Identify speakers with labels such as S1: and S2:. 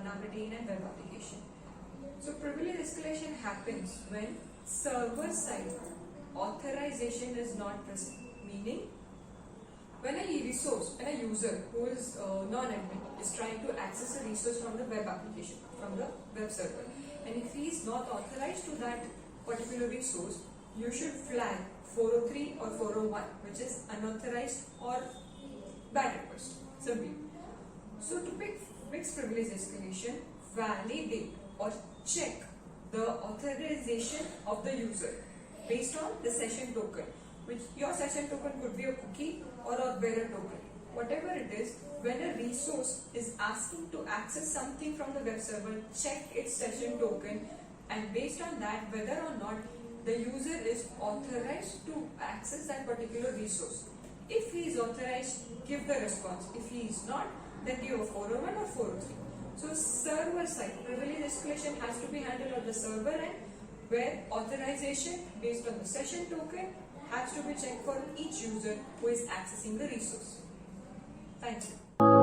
S1: functionality in a web application. So privilege escalation happens when server side authorization is not present, meaning when a user who is non-admin is trying to access a resource from the web application, from the web server, and if he is not authorized to that particular resource, you should flag 403 or 401, which is unauthorized or bad request, simply. So to fix privilege escalation, validate or check the authorization of the user based on the session token, which your session token could be a cookie or a bearer token. Whatever it is, when a resource is asking to access something from the web server, check its session token, and based on that, whether or not the user is authorized to access that particular resource. If he is authorized, give the response. If he is not, then give a 401 or 403. So server side privilege escalation has to be handled on the server end, where authorization based on the session token has to be checked for each user who is accessing the resource. Thank you.